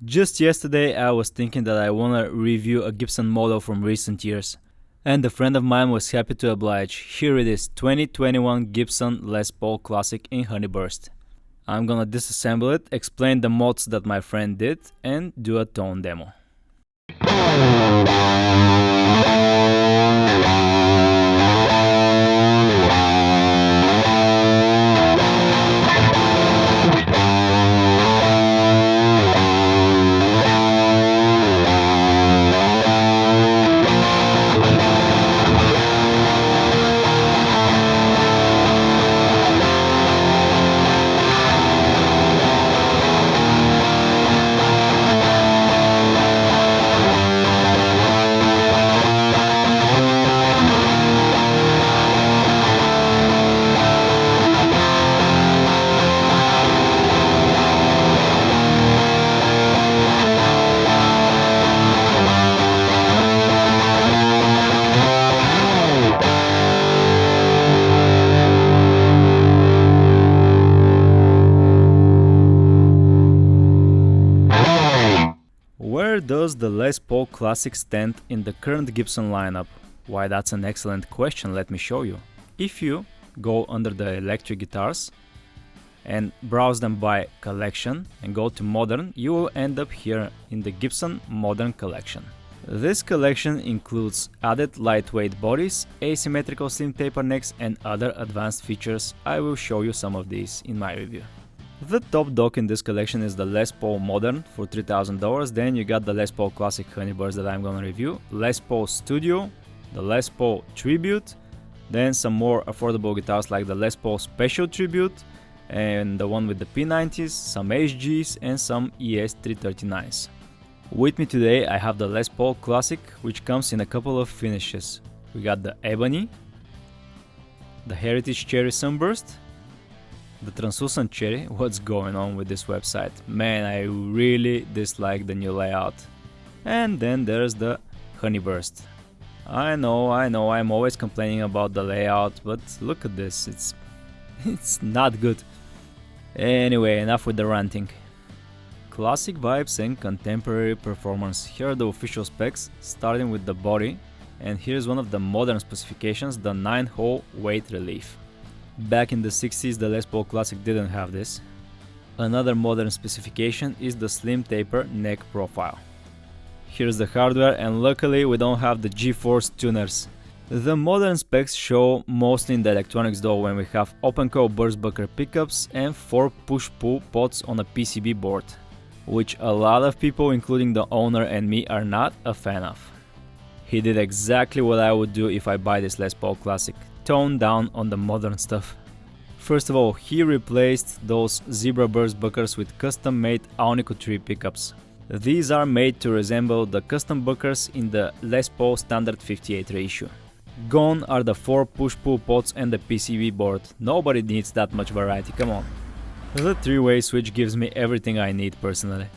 Just yesterday I was thinking that I wanna review a Gibson model from recent years, and a friend of mine was happy to oblige. Here it is, 2021 Gibson Les Paul Classic in Honeyburst. I'm gonna disassemble it, explain the mods that my friend did, and do a tone demo. Where does the Les Paul Classic stand in the current Gibson lineup? Why, that's an excellent question, let me show you. If you go under the electric guitars and browse them by collection and go to modern, you will end up here in the Gibson Modern Collection. This collection includes added lightweight bodies, asymmetrical slim taper necks and other advanced features. I will show you some of these in my review. The top dog in this collection is the Les Paul Modern for $3,000, then you got the Les Paul Classic Honeyburst that I'm gonna review, Les Paul Studio, the Les Paul Tribute, then some more affordable guitars like the Les Paul Special Tribute, and the one with the P90s, some HGs and some ES339s. With me today I have the Les Paul Classic, which comes in a couple of finishes. We got the Ebony, the Heritage Cherry Sunburst, the Translucent Cherry. What's going on with this website? Man, I really dislike the new layout. And then there's the Honeyburst. I know, I'm always complaining about the layout, but look at this, it's not good. Anyway, enough with the ranting. Classic vibes and contemporary performance. Here are the official specs, starting with the body, and here's one of the modern specifications, the 9-hole weight relief. Back in the 60s, the Les Paul Classic didn't have this. Another modern specification is the slim taper neck profile. Here's the hardware, and luckily we don't have the G-force tuners. The modern specs show mostly in the electronics though, when we have open coil burstbucker pickups and 4 push-pull pots on a PCB board, which a lot of people including the owner and me are not a fan of. He did exactly what I would do if I buy this Les Paul Classic. Tone down on the modern stuff. First of all, he replaced those zebra burstbuckers with custom-made Aunico tree pickups. These are made to resemble the custom buckers in the Les Paul standard 58 reissue. Gone are the 4 push-pull pots and the PCB board. Nobody needs that much variety, come on. The 3-way switch gives me everything I need personally.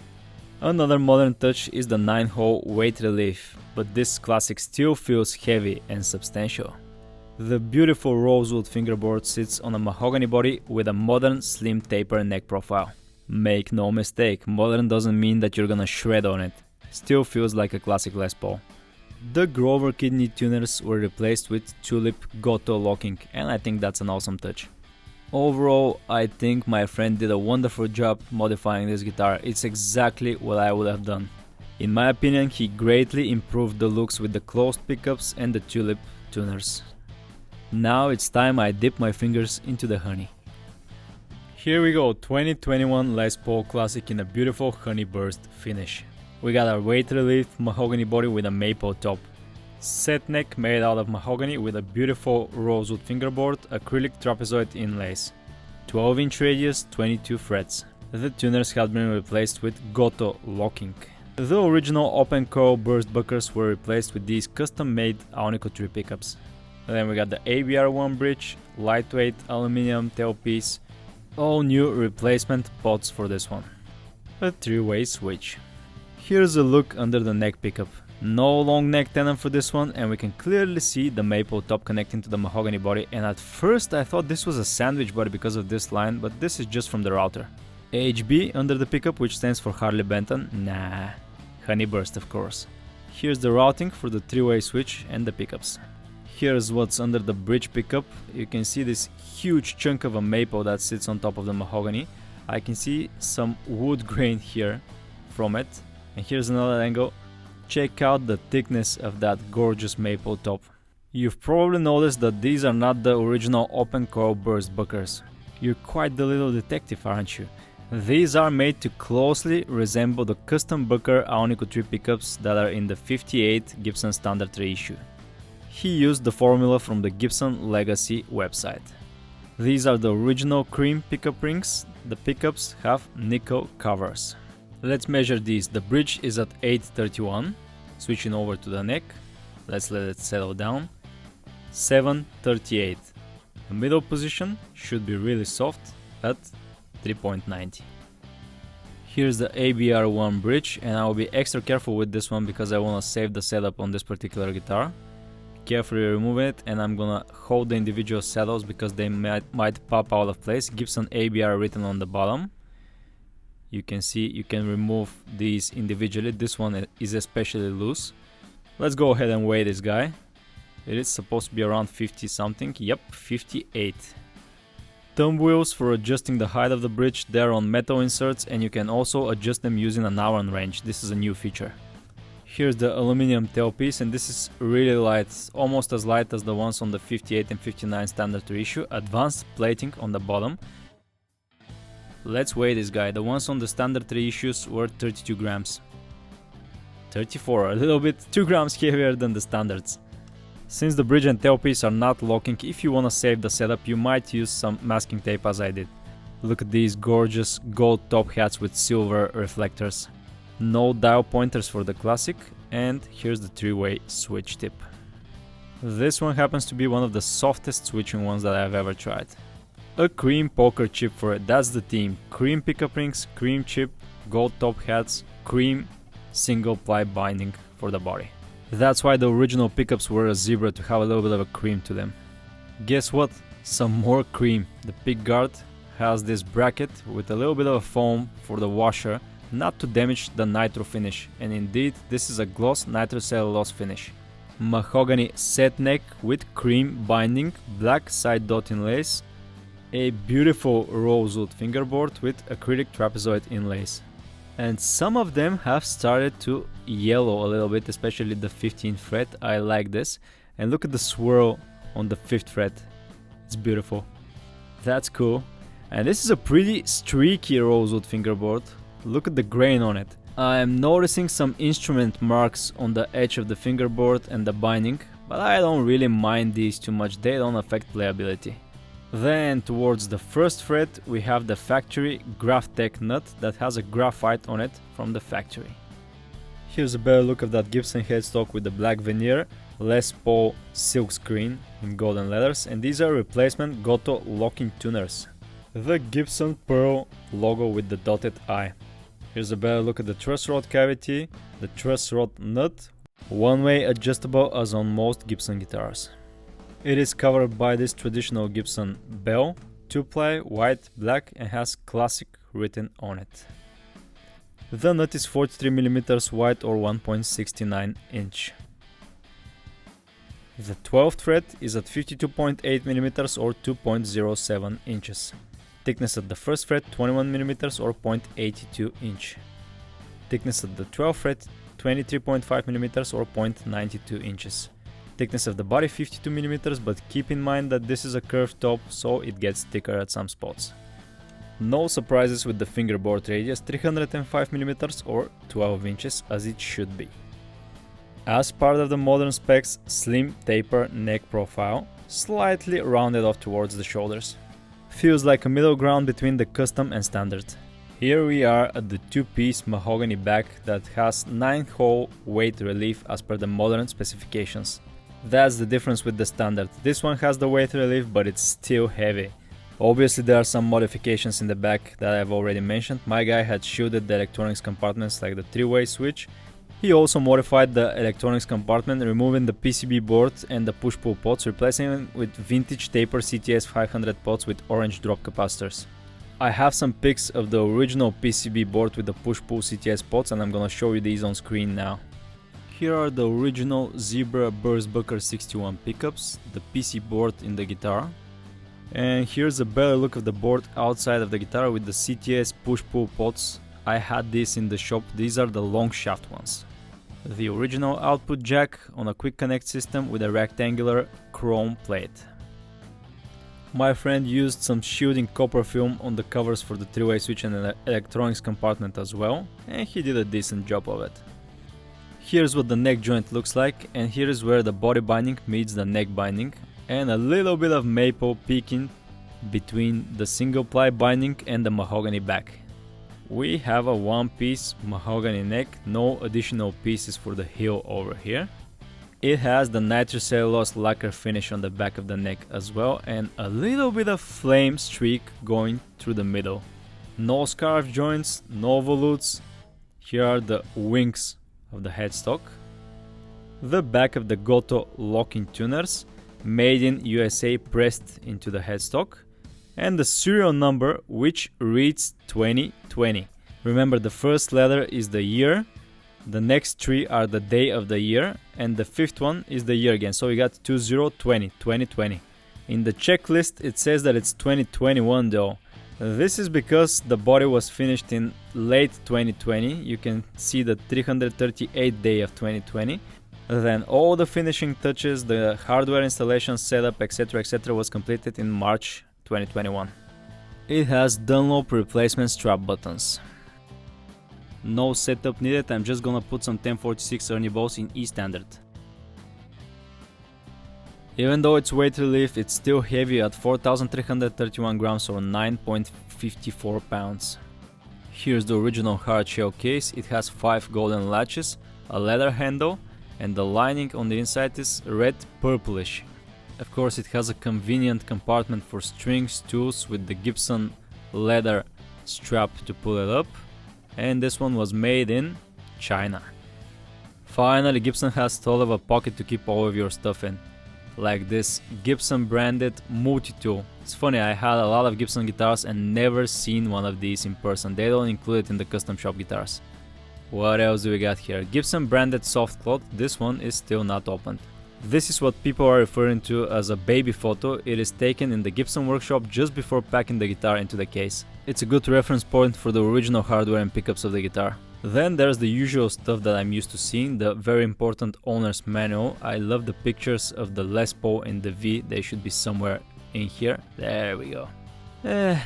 Another modern touch is the 9-hole weight relief, but this Classic still feels heavy and substantial. The beautiful rosewood fingerboard sits on a mahogany body with a modern slim taper neck profile. Make no mistake, modern doesn't mean that you're gonna shred on it. Still feels like a classic Les Paul. The Grover kidney tuners were replaced with tulip Gotoh locking, and I think that's an awesome touch. Overall, I think my friend did a wonderful job modifying this guitar. It's exactly what I would have done. In my opinion, he greatly improved the looks with the closed pickups and the tulip tuners. Now it's time I dip my fingers into the honey. Here we go, 2021 Les Paul Classic in a beautiful Honeyburst finish. We got a weight relief mahogany body with a maple top. Set neck made out of mahogany with a beautiful rosewood fingerboard, acrylic trapezoid inlays. 12-inch radius, 22 frets. The tuners had been replaced with Gotoh locking. The original open coil burstbuckers were replaced with these custom-made Aunico tree pickups. Then we got the ABR1 bridge, lightweight aluminum tailpiece, all new replacement pots for this one. A 3-way switch. Here's a look under the neck pickup. No long neck tenon for this one, and we can clearly see the maple top connecting to the mahogany body, and at first I thought this was a sandwich body because of this line, but this is just from the router. HB under the pickup, which stands for Harley Benton. Nah, Honeyburst of course. Here's the routing for the 3-way switch and the pickups. Here's what's under the bridge pickup. You can see this huge chunk of a maple that sits on top of the mahogany. I can see some wood grain here from it. And here's another angle. Check out the thickness of that gorgeous maple top. You've probably noticed that these are not the original open coil burst buckers. You're quite the little detective, aren't you? These are made to closely resemble the custom bucker Aonico 3 pickups that are in the 58 Gibson standard reissue. He used the formula from the Gibson Legacy website. These are the original cream pickup rings. The pickups have nickel covers. Let's measure these. The bridge is at 831. Switching over to the neck. Let's let it settle down. 738. The middle position should be really soft at 3.90. Here's the ABR1 bridge, and I'll be extra careful with this one because I want to save the setup on this particular guitar. Carefully remove it, and I'm gonna hold the individual saddles because they might pop out of place. Gibson ABR written on the bottom. You can see you can remove these individually. This one is especially loose. Let's go ahead and weigh this guy. It is supposed to be around 50 something. Yep, 58. Thumb wheels for adjusting the height of the bridge. They're on metal inserts, and you can also adjust them using an Allen wrench. This is a new feature. Here's the aluminum tailpiece, and this is really light, almost as light as the ones on the 58 and 59 standard reissue. Advanced plating on the bottom. Let's weigh this guy. The ones on the standard reissues were 32 grams. 34, a little bit 2 grams heavier than the standards. Since the bridge and tailpiece are not locking, if you want to save the setup, you might use some masking tape as I did. Look at these gorgeous gold top hats with silver reflectors. No dial pointers for the classic, and here's the 3-way switch tip. This one happens to be one of the softest switching ones that I've ever tried. A cream poker chip for it, that's the theme. Cream pickup rings, cream chip, gold top hats, cream single ply binding for the body. That's why the original pickups were a zebra, to have a little bit of a cream to them. Guess what? Some more cream. The pickguard has this bracket with a little bit of a foam for the washer, not to damage the nitro finish, and indeed this is a gloss nitrocellulose finish. Mahogany set neck with cream binding, black side dot inlays, a beautiful rosewood fingerboard with acrylic trapezoid inlays. And some of them have started to yellow a little bit, especially the 15th fret. I like this. And look at the swirl on the 5th fret. It's beautiful. That's cool. And this is a pretty streaky rosewood fingerboard. Look at the grain on it. I am noticing some instrument marks on the edge of the fingerboard and the binding, but I don't really mind these too much. They don't affect playability. Then towards the 1st fret we have the factory Graphtec nut that has a graphite on it from the factory. Here's a better look of that Gibson headstock with the black veneer, Les Paul silk screen in golden letters, and these are replacement Gotoh locking tuners. The Gibson Pearl logo with the dotted eye. Here's a better look at the truss rod cavity, the truss rod nut, one-way adjustable as on most Gibson guitars. It is covered by this traditional Gibson bell, 2-ply, white, black, and has classic written on it. The nut is 43mm wide or 1.69 inch. The 12th fret is at 52.8mm or 2.07 inches. Thickness at the 1st fret 21mm or 0.82 inch. Thickness at the 12th fret 23.5mm or 0.92 inches. Thickness of the body 52mm, but keep in mind that this is a curved top, so it gets thicker at some spots. No surprises with the fingerboard radius, 305mm or 12 inches as it should be. As part of the modern specs, slim taper neck profile, slightly rounded off towards the shoulders. Feels like a middle ground between the custom and standard. Here we are at the 2-piece mahogany back that has 9-hole weight relief as per the modern specifications. That's the difference with the standard. This one has the weight relief, but it's still heavy. Obviously there are some modifications in the back that I've already mentioned. My guy had shielded the electronics compartments like the 3-way switch. He also modified the electronics compartment, removing the PCB board and the push-pull pots, replacing them with vintage taper CTS 500 pots with orange drop capacitors. I have some pics of the original PCB board with the push-pull CTS pots, and I'm gonna show you these on screen now. Here are the original Zebra Burstbucker 61 pickups, the PC board in the guitar. And here's a better look of the board outside of the guitar with the CTS push-pull pots. I had this in the shop, these are the long shaft ones. The original output jack on a quick connect system with a rectangular chrome plate. My friend used some shielding copper film on the covers for the 3-way switch and an electronics compartment as well, and he did a decent job of it. Here's what the neck joint looks like, and here is where the body binding meets the neck binding, and a little bit of maple peeking between the single ply binding and the mahogany back. We have a one-piece mahogany neck, no additional pieces for the heel over here. It has the nitrocellulose lacquer finish on the back of the neck as well, and a little bit of flame streak going through the middle. No scarf joints, no volutes. Here are the wings of the headstock. The back of the Gotoh locking tuners, made in USA, pressed into the headstock. And the serial number, which reads 2020. Remember, the first letter is the year, the next three are the day of the year, and the fifth one is the year again. So we got 2020. In the checklist it says that it's 2021 though. This is because the body was finished in late 2020. You can see the 338th day of 2020. Then all the finishing touches, the hardware installation, setup, etc. was completed in March 2021. It has Dunlop replacement strap buttons. No setup needed, I'm just gonna put some 1046 Ernie balls in E standard. Even though it's weight relief, it's still heavy at 4,331 grams or 9.54 pounds. Here's the original hard shell case. It has 5 golden latches, a leather handle, and the lining on the inside is red purplish. Of course, it has a convenient compartment for strings, tools with the Gibson leather strap to pull it up. And this one was made in China. Finally, Gibson has tall of a pocket to keep all of your stuff in. Like this Gibson branded multi-tool. It's funny, I had a lot of Gibson guitars and never seen one of these in person. They don't include it in the custom shop guitars. What else do we got here? Gibson branded soft cloth. This one is still not opened. This is what people are referring to as a baby photo. It is taken in the Gibson workshop just before packing the guitar into the case. It's a good reference point for the original hardware and pickups of the guitar. Then there's the usual stuff that I'm used to seeing, the very important owner's manual. I love the pictures of the Les Paul and the V. They should be somewhere in here. There we go.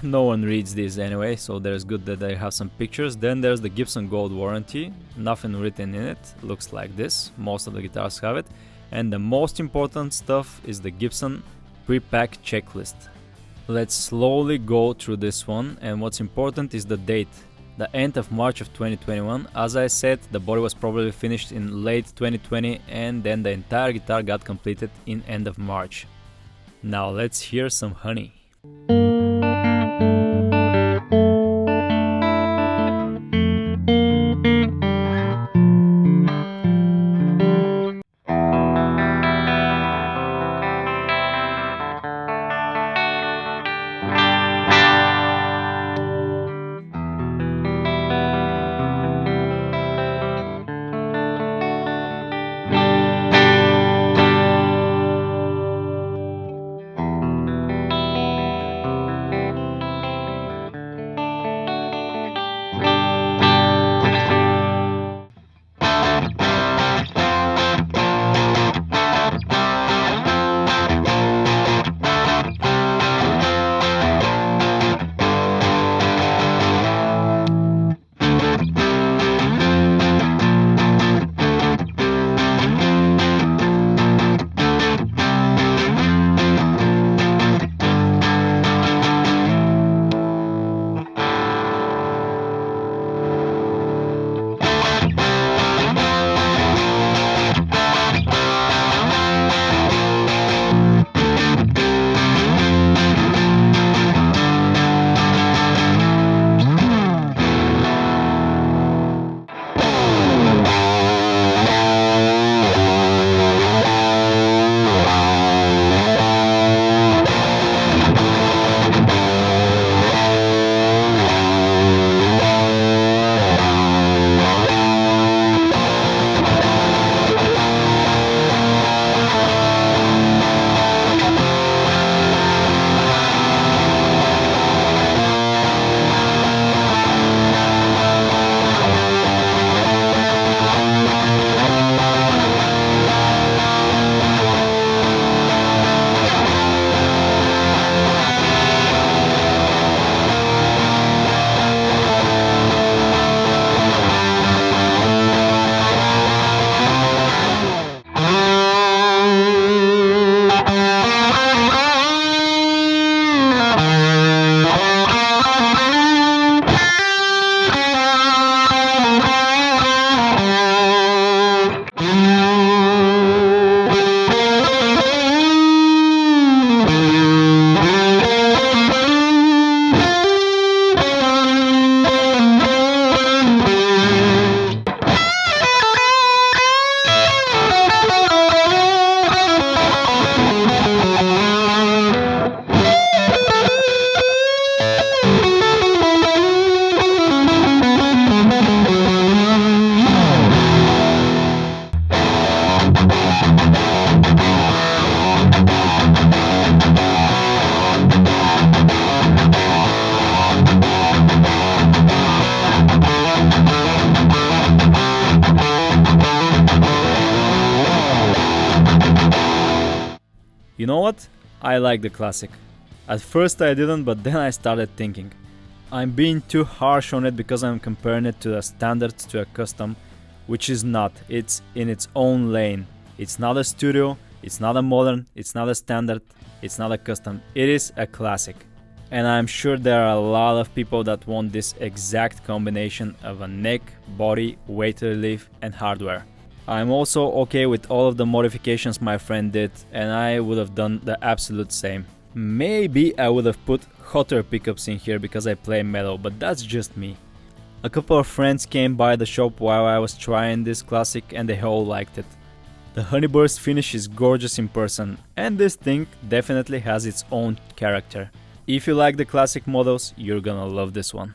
No one reads this anyway, so there's good that I have some pictures. Then there's the Gibson Gold warranty. Nothing written in it. Looks like this. Most of the guitars have it. And the most important stuff is the Gibson pre-pack checklist. Let's slowly go through this one, and what's important is the date. The end of March of 2021. As I said, the body was probably finished in late 2020 and then the entire guitar got completed in end of March. Now let's hear some Honey. You know what? I like the Classic. At first I didn't, but then I started thinking, I'm being too harsh on it because I'm comparing it to a standard, to a custom, which is not. It's in its own lane. It's not a studio, it's not a modern, it's not a standard, it's not a custom. It is a classic. And I'm sure there are a lot of people that want this exact combination of a neck, body, weight relief and hardware. I'm also okay with all of the modifications my friend did, and I would have done the absolute same. Maybe I would have put hotter pickups in here because I play metal, but that's just me. A couple of friends came by the shop while I was trying this Classic and they all liked it. The Honeyburst finish is gorgeous in person, and this thing definitely has its own character. If you like the Classic models, you're gonna love this one.